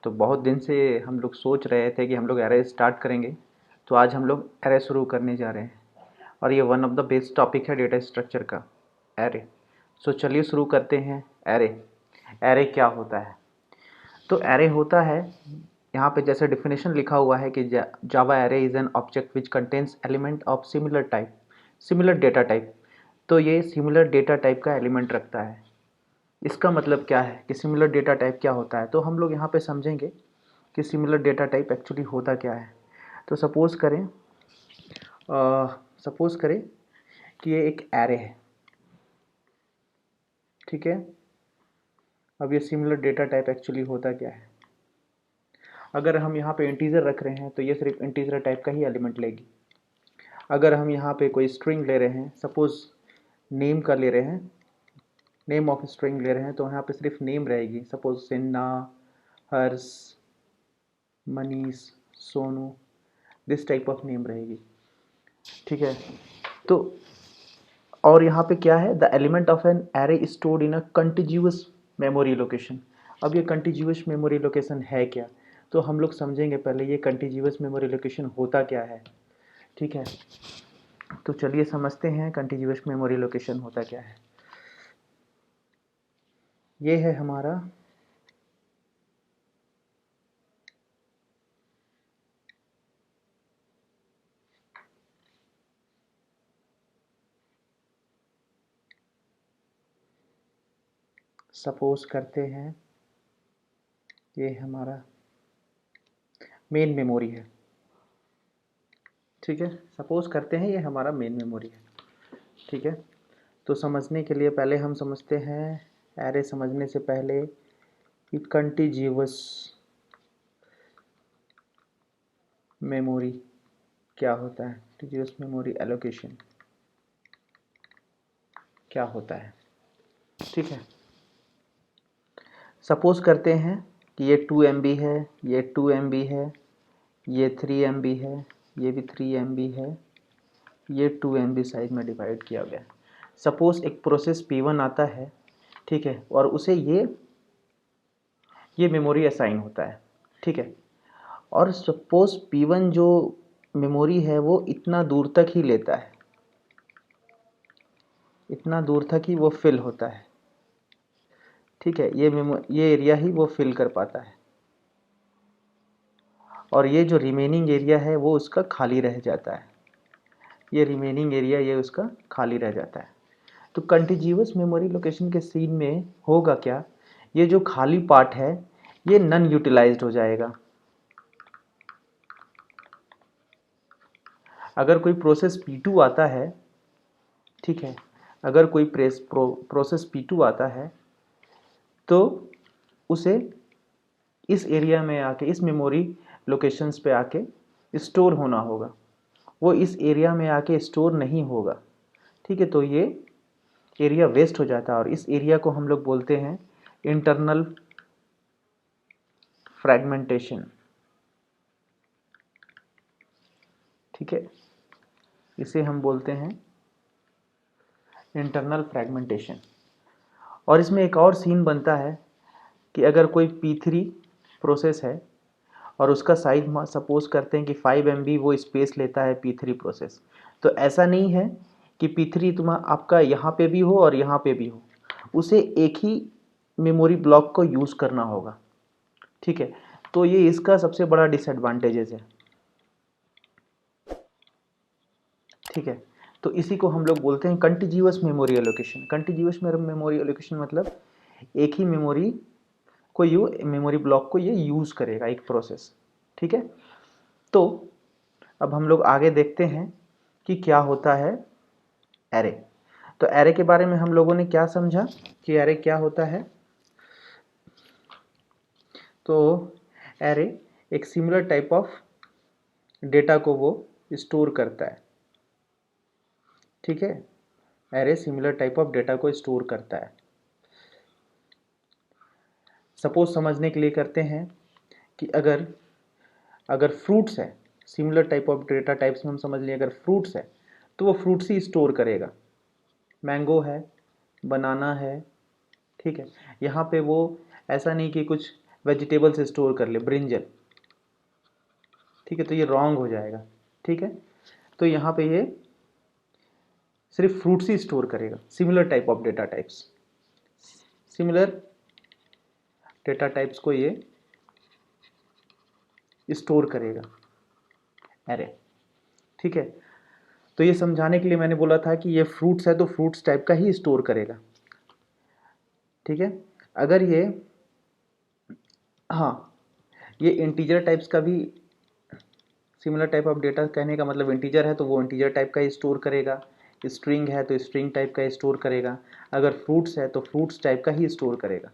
तो बहुत दिन से हम लोग सोच रहे थे कि हम लोग एरे स्टार्ट करेंगे, तो आज हम लोग एरे शुरू करने जा रहे हैं। और ये one of the best topic है डेटा स्ट्रक्चर का, एरे। सो चलिए शुरू करते हैं। एरे एरे क्या होता है? तो एरे होता है, यहाँ पे जैसे डिफिनेशन लिखा हुआ है कि Java array is an object which contains element of similar data type. तो ये सिमिलर डेटा टाइप का एलिमेंट रखता है। इसका मतलब क्या है कि सिमिलर डेटा टाइप क्या होता है, तो हम लोग यहाँ पे समझेंगे कि सिमिलर डेटा टाइप एक्चुअली होता क्या है। तो सपोज़ करें कि ये एक एरे है, ठीक है। अब ये सिमिलर डेटा टाइप एक्चुअली होता क्या है? अगर हम यहाँ पे इंटीजर रख रहे हैं तो ये सिर्फ इंटीजर टाइप का ही एलिमेंट लेगी। अगर हम यहाँ पे कोई स्ट्रिंग ले रहे हैं, सपोज़ नेम का ले रहे हैं, नेम ऑफ स्ट्रिंग ले रहे हैं, तो यहाँ पे सिर्फ नेम रहेगी। Suppose Sinna, Harsh, Manish, Sonu, this type of name रहेगी, ठीक है। तो और यहाँ पे क्या है, the element of an array stored in a continuous memory location. अब ये कंटिन्यूअस मेमोरी लोकेशन है क्या, तो हम लोग समझेंगे पहले ये कंटिन्यूअस मेमोरी लोकेशन होता क्या है, ठीक है। तो चलिए समझते हैं कंटिन्यूअस मेमोरी लोकेशन होता क्या है। ये है हमारा सपोज करते हैं ये हमारा मेन मेमोरी है, ठीक है। सपोज करते हैं ये हमारा मेन मेमोरी है, ठीक है। तो समझने के लिए पहले हम समझते हैं, एरे समझने से पहले कि कंटिन्यूअस मेमोरी क्या होता है, कंटिन्यूअस मेमोरी एलोकेशन क्या होता है, ठीक है। सपोज करते हैं कि ये 2 MB है, ये 2 MB है, ये 3 MB है, ये भी 3 MB है, ये 2 MB साइज में डिवाइड किया गया है। सपोज एक प्रोसेस P1 आता है, ठीक है, और उसे ये मेमोरी असाइन होता है, ठीक है। और सपोज P1 जो मेमोरी है वो इतना दूर तक ही लेता है, इतना दूर तक ही वो फिल होता है, ठीक है। ये एरिया ही वो फिल कर पाता है, और ये जो रिमेनिंग एरिया है वो उसका खाली रह जाता है। ये रिमेनिंग एरिया ये उसका खाली रह जाता है। तो कंटिन्यूअस मेमोरी लोकेशन के सीन में होगा क्या, ये जो खाली पार्ट है ये नन यूटिलाइज्ड हो जाएगा। अगर कोई प्रोसेस P2 आता है, ठीक है, अगर कोई प्रोसेस P2 आता है तो उसे इस एरिया में आके, इस मेमोरी लोकेशंस पे आके स्टोर होना होगा। वो इस एरिया में आके स्टोर नहीं होगा, ठीक है। तो ये एरिया वेस्ट हो जाता है, और इस एरिया को हम लोग बोलते हैं इंटरनल फ्रैगमेंटेशन, ठीक है। इसे हम बोलते हैं इंटरनल फ्रैगमेंटेशन। और इसमें एक और सीन बनता है कि अगर कोई P3 प्रोसेस है और उसका साइज सपोज करते हैं कि 5 MB वो स्पेस लेता है P3 प्रोसेस, तो ऐसा नहीं है कि P3 आपका यहाँ पे भी हो और यहाँ पे भी हो, उसे एक ही मेमोरी ब्लॉक को यूज़ करना होगा, ठीक है। तो ये इसका सबसे बड़ा डिसएडवांटेजेस है, ठीक है। तो इसी को हम लोग बोलते हैं continuous memory allocation. Continuous memory allocation मतलब एक ही मेमोरी ब्लॉक को ये यूज़ करेगा एक प्रोसेस, ठीक है। तो अब हम लोग आगे देखते हैं कि क्या होता है एरे। तो एरे के बारे में हम लोगों ने क्या समझा कि एरे क्या होता है। तो एरे एक सिमिलर टाइप ऑफ डेटा को वो स्टोर करता है, ठीक है। Array similar type of data को स्टोर करता है। सपोज समझने के लिए करते हैं कि अगर अगर फ्रूट्स है, similar type of data types में हम समझ लें, अगर फ्रूट्स है तो वो फ्रूट्स ही स्टोर करेगा। मैंगो है, बनाना है, ठीक है। यहाँ पे वो ऐसा नहीं कि कुछ वेजिटेबल्स स्टोर कर ले, ब्रिंजल, ठीक है, तो ये रॉन्ग हो जाएगा, ठीक है। तो यहाँ पे ये सिर्फ फ्रूट्स ही स्टोर करेगा। Similar type of data types, similar data types को ये स्टोर करेगा एरे, ठीक है। तो ये समझाने के लिए मैंने बोला था कि ये फ्रूट्स है तो फ्रूट्स टाइप का ही स्टोर करेगा, ठीक है। अगर ये, हाँ, ये इंटीजर टाइप्स का भी, सिमिलर टाइप ऑफ डेटा कहने का मतलब इंटीजर है तो वो इंटीजर टाइप का ही स्टोर करेगा, स्ट्रिंग है तो स्ट्रिंग टाइप का स्टोर करेगा, अगर फ्रूट्स है तो फ्रूट्स टाइप का ही स्टोर करेगा।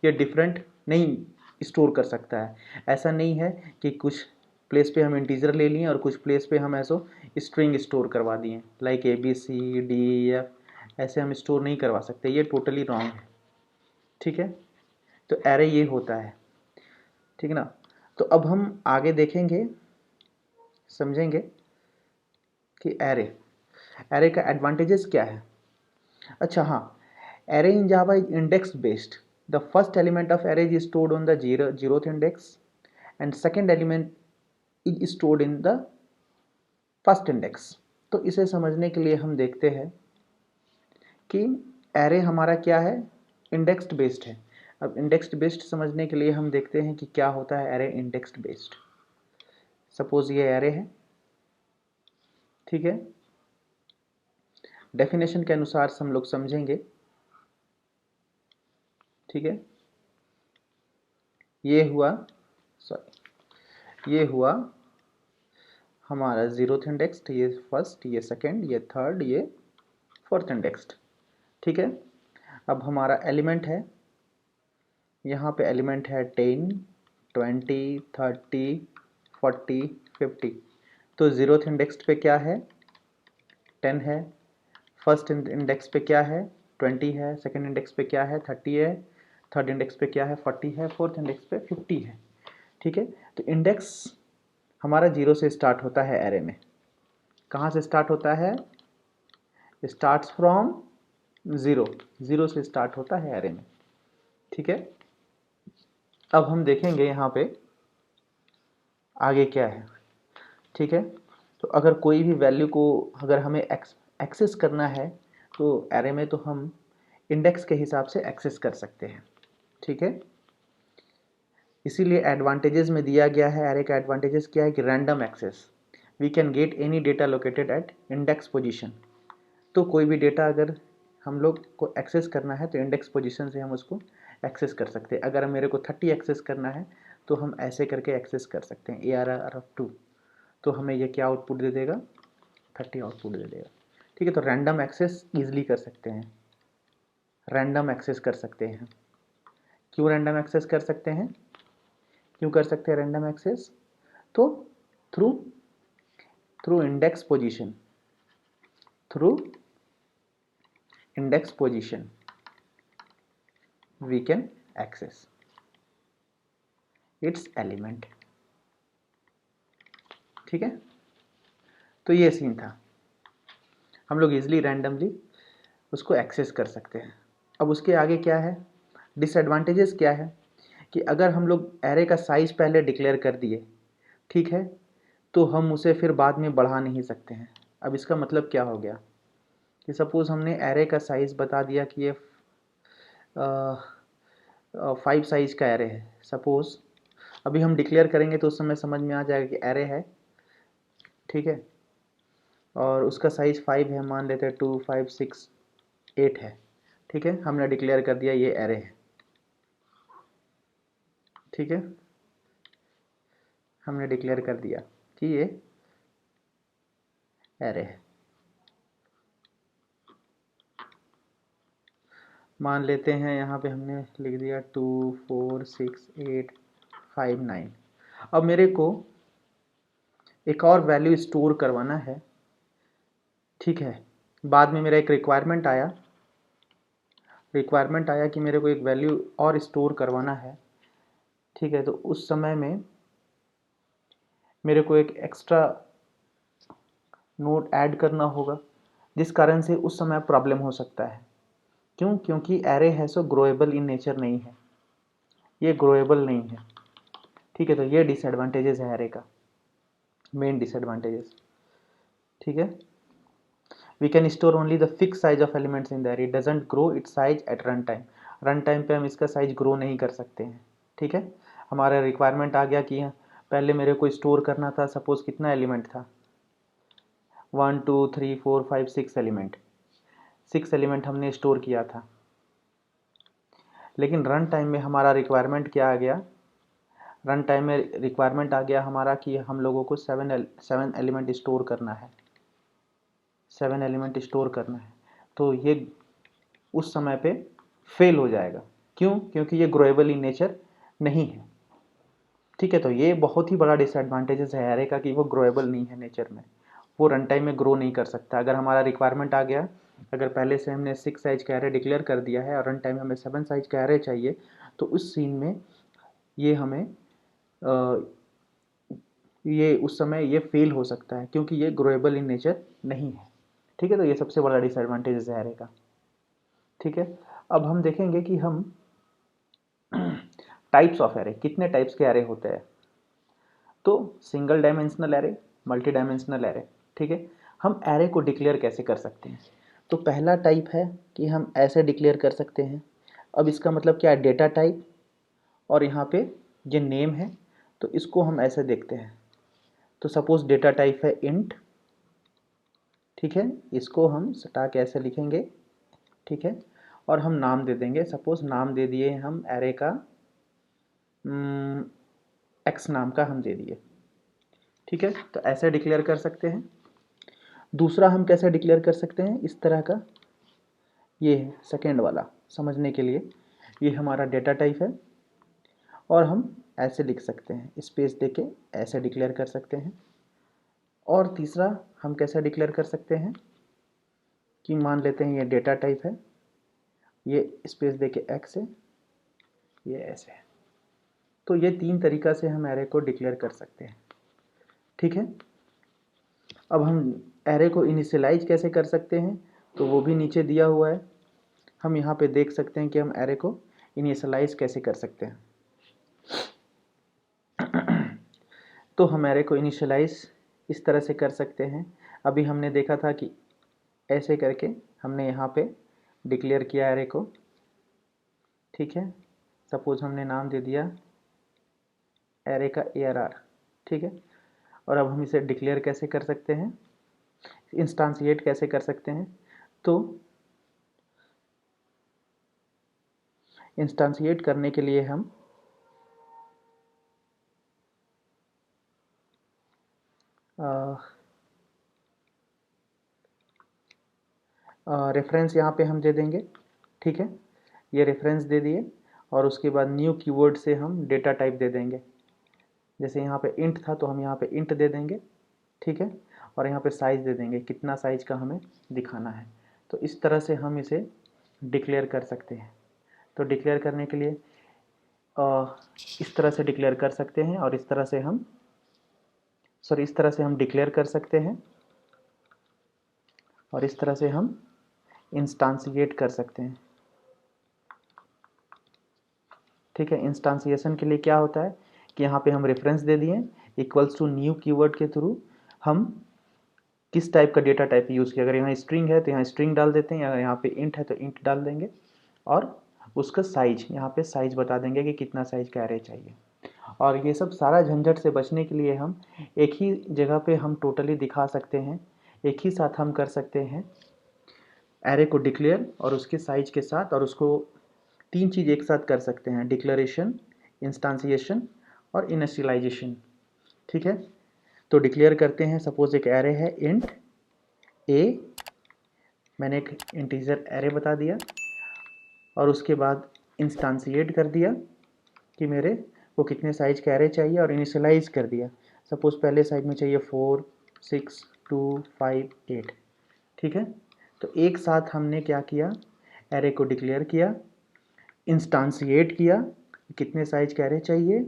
ये डिफरेंट नहीं स्टोर कर सकता है। ऐसा नहीं है कि कुछ प्लेस पे हम इंटीजर ले लिए और कुछ प्लेस पे हम ऐसो स्ट्रिंग स्टोर करवा दिए, लाइक ABCDEF, ऐसे हम स्टोर नहीं करवा सकते, ये टोटली रॉन्ग है, ठीक है। तो एरे ये होता है, ठीक है ना। तो अब हम आगे देखेंगे, समझेंगे कि एरे, एरे का एडवांटेजेस क्या है। अच्छा हाँ, array in Java is index based. The first element of array is stored on the zeroth index and second element is stored in the first index. तो इसे समझने के लिए हम देखते हैं कि एरे हमारा क्या है, इंडेक्स्ड बेस्ड है। अब इंडेक्स्ड बेस्ड समझने के लिए हम देखते हैं कि क्या होता है एरे इंडेक्स्ड बेस्ड। सपोज ये एरे है, ठीक है, डेफिनेशन के अनुसार हम लोग समझेंगे, ठीक है। ये हुआ, सॉरी, ये हुआ हमारा जीरोथ इंडेक्स, ये फर्स्ट, ये सेकंड, ये थर्ड, ये फोर्थ इंडेक्स्ड, ठीक है। अब हमारा एलिमेंट है, यहाँ पे एलिमेंट है 10, 20, 30, 40, 50। तो जीरोथ इंडेक्स पे क्या है, 10 है, फर्स्ट इंडेक्स पे क्या है, 20 है, सेकंड इंडेक्स पे क्या है, 30 है, थर्ड इंडेक्स पे क्या है, 40 है, फोर्थ इंडेक्स पे 50 है, ठीक है। तो इंडेक्स हमारा जीरो से स्टार्ट होता है एरे में। कहाँ से स्टार्ट होता है, स्टार्ट्स फ्रॉम ज़ीरो, ज़ीरो से स्टार्ट होता है एरे में, ठीक है। अब हम देखेंगे यहाँ पे आगे क्या है, ठीक है। तो अगर कोई भी वैल्यू को अगर हमें एक्सेस करना है तो एरे में तो हम इंडेक्स के हिसाब से एक्सेस कर सकते हैं, ठीक है। इसीलिए एडवांटेजेस में दिया गया है, एरे का एडवांटेजेस क्या है कि random access, we can get any data located at index position. तो कोई भी डेटा अगर हम लोग को एक्सेस करना है तो इंडेक्स पोजीशन से हम उसको एक्सेस कर सकते हैं। अगर मेरे को 30 एक्सेस करना है तो हम ऐसे करके एक्सेस कर सकते हैं, ARR2, तो हमें ये क्या आउटपुट दे देगा, 30 आउटपुट दे देगा, ठीक है। तो रैंडम एक्सेस ईजिली कर सकते हैं, रैंडम एक्सेस कर सकते हैं। क्यों रैंडम एक्सेस कर सकते हैं, क्यों कर सकते हैं रैंडम एक्सेस, तो through through index position, through index position we can access its element, ठीक है। तो ये सीन था, हम लोग इजिली रैंडमली उसको एक्सेस कर सकते हैं। अब उसके आगे क्या है, डिसएडवांटेजेस क्या है कि अगर हम लोग एरे का साइज पहले डिक्लेयर कर दिए, ठीक है, तो हम उसे फिर बाद में बढ़ा नहीं सकते हैं। अब इसका मतलब क्या हो गया कि सपोज हमने एरे का साइज बता दिया कि ये 5 साइज का एरे है, सपोज अभी हम डिक्लेयर करेंगे तो उस समय समझ में आ जाएगा कि एरे है, ठीक है, और उसका साइज 5 है, मान लेते हैं 2, 5, 6, 8 है, ठीक है। हमने डिक्लेयर कर दिया ये एरे है, ठीक है, हमने डिक्लेयर कर दिया कि ये एरे है। मान लेते हैं यहाँ पे हमने लिख दिया 2, 4, 6, 8, 5, 9। अब मेरे को एक और वैल्यू स्टोर करवाना है, ठीक है। बाद में मेरा एक रिक्वायरमेंट आया कि मेरे को एक वैल्यू और स्टोर करवाना है, ठीक है। तो उस समय में मेरे को एक एक्स्ट्रा नोड ऐड करना होगा, जिस कारण से उस समय प्रॉब्लम हो सकता है। क्यों, क्योंकि एरे है सो ग्रोएबल इन नेचर नहीं है, ये ग्रोएबल नहीं है। ठीक है, तो ये डिसएडवांटेजेस है एरे का, मेन डिसएडवांटेजेस। ठीक है, we can store only the fix size of elements in the array, doesn't grow its size at run time. Run time पे हम इसका साइज ग्रो नहीं कर सकते हैं। ठीक है, हमारा रिक्वायरमेंट आ गया कि पहले मेरे को स्टोर करना था, सपोज कितना एलिमेंट था, 1 2 3 4 5 6 एलिमेंट, 6 एलिमेंट हमने स्टोर किया था। लेकिन रन टाइम में हमारा रिक्वायरमेंट क्या आ गया, रन टाइम में रिक्वायरमेंट आ गया हमारा कि हम लोगों को 7 एलिमेंट स्टोर करना है, 7 एलिमेंट स्टोर करना है। तो ये उस समय पे फेल हो जाएगा। क्यों? क्योंकि ये ग्रोएबल इन नेचर नहीं है। ठीक है, तो ये बहुत ही बड़ा डिसएडवांटेजेस है एरे का कि वो ग्रोएबल नहीं है नेचर में, वो रन टाइम में ग्रो नहीं कर सकता। अगर हमारा रिक्वायरमेंट आ गया, अगर पहले से हमने 6 साइज का एरे डिक्लेयर कर दिया है और रन टाइम हमें 7 साइज का एरे चाहिए, तो उस सीन में ये हमें ये उस समय ये फेल हो सकता है क्योंकि ये ग्रोएबल इन नेचर नहीं है। ठीक है, तो ये सबसे बड़ा डिसएडवांटेज है एरे का। ठीक है, अब हम देखेंगे कि हम टाइप्स ऑफ एरे, कितने टाइप्स के एरे होते हैं। तो single dimensional array, multi dimensional array. ठीक है, हम एरे को डिक्लेयर कैसे कर सकते हैं। तो पहला टाइप है कि हम ऐसे डिक्लेयर कर सकते हैं। अब इसका मतलब क्या है, डेटा टाइप, और यहाँ पे ये नेम है, तो इसको हम ऐसे देखते हैं। तो सपोज डेटा टाइप है इंट। ठीक है, इसको हम सटा के ऐसे लिखेंगे। ठीक है, और हम नाम दे देंगे, सपोज नाम दे दिए हम एरे का एक्स नाम का हम दे दिए। ठीक है, तो ऐसे डिक्लेयर कर सकते हैं। दूसरा हम कैसे डिक्लेयर कर सकते हैं, इस तरह का, ये है सेकेंड वाला समझने के लिए, ये हमारा डेटा टाइप है और हम ऐसे लिख सकते हैं, स्पेस देके ऐसे डिक्लेयर कर सकते हैं। और तीसरा हम कैसे डिक्लेयर कर सकते हैं कि मान लेते हैं ये डेटा टाइप है, ये स्पेस देके एक्स है, ये ऐसे है। तो ये 3 तरीका से हम एरे को डिक्लेयर कर सकते हैं। ठीक है, अब हम एरे को इनिशियलाइज कैसे कर सकते हैं, तो वो भी नीचे दिया हुआ है। हम यहाँ पे देख सकते हैं कि हम एरे को इनिशियलाइज कैसे कर सकते हैं। तो हम एरे को इनिशियलाइज इस तरह से कर सकते हैं। अभी हमने देखा था कि ऐसे करके हमने यहाँ पे डिक्लेयर किया एरे को। ठीक है, सपोज हमने नाम दे दिया एरे का ARR। ठीक है, और अब हम इसे डिक्लेयर कैसे कर सकते हैं, इंस्टांसिएट कैसे कर सकते हैं। तो इंस्टांसिएट करने के लिए हम रेफरेंस यहाँ पे हम दे देंगे। ठीक है, ये रेफरेंस दे दिए और उसके बाद न्यू कीवर्ड से हम डेटा टाइप दे देंगे। जैसे यहाँ पे इंट था तो हम यहाँ पे इंट दे देंगे। ठीक है, और यहाँ पे साइज़ दे देंगे, कितना साइज़ का हमें दिखाना है। तो इस तरह से हम इसे डिक्लेयर कर सकते हैं। तो डिक्लेयर करने के लिए इस तरह से डिक्लेयर कर सकते हैं और इस तरह से हम इस तरह से हम डिक्लेयर कर सकते हैं और इस तरह से हम इंस्टांसिएट कर सकते हैं। ठीक है, इंस्टांसिएशन के लिए क्या होता है कि यहाँ पे हम रेफरेंस दे दिए इक्वल्स टू न्यू कीवर्ड के थ्रू हम किस टाइप का डेटा टाइप यूज़ किया। अगर यहाँ स्ट्रिंग है तो यहाँ स्ट्रिंग डाल देते हैं, अगर यहाँ पे इंट है तो इंट डाल देंगे और उसका साइज यहाँ पे साइज बता देंगे कि कितना साइज का एरे चाहिए। और ये सब सारा झंझट से बचने के लिए हम एक ही जगह पे हम टोटली दिखा सकते हैं, एक ही साथ हम कर सकते हैं एरे को डिक्लेयर और उसके साइज के साथ, और उसको 3 चीज़ एक साथ कर सकते हैं, डिक्लेरेशन, इंस्टांसिएशन और इनिशियलाइजेशन। ठीक है, तो डिक्लेयर करते हैं, सपोज एक एरे है इंट ए, मैंने एक इंटीजर एरे बता दिया और उसके बाद इंस्टांसिएट कर दिया कि मेरे को कितने साइज का एरे चाहिए और इनिशियलाइज कर दिया। सपोज पहले साइज में चाहिए 4 6 2 5 8। ठीक है, तो एक साथ हमने क्या किया, एरे को डिक्लेयर किया, इंस्टांसिएट किया कितने साइज का एरे चाहिए।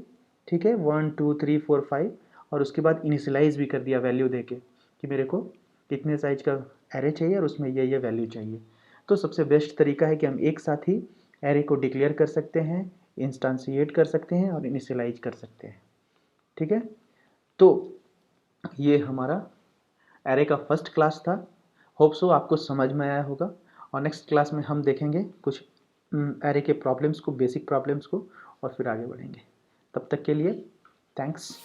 ठीक है, 1 2 3 4 5, और उसके बाद इनिशियलाइज भी कर दिया वैल्यू देके कि मेरे को कितने साइज का एरे चाहिए और उसमें ये वैल्यू चाहिए। तो सबसे बेस्ट तरीका है कि हम एक साथ ही एरे को डिक्लेयर कर सकते हैं, इंस्टेंशिएट कर सकते हैं और इनिशियलाइज कर सकते हैं। ठीक है, तो ये हमारा एरे का फर्स्ट क्लास था। होप सो आपको समझ में आया होगा, और नेक्स्ट क्लास में हम देखेंगे कुछ एरे के प्रॉब्लम्स को, बेसिक प्रॉब्लम्स को, और फिर आगे बढ़ेंगे। तब तक के लिए थैंक्स।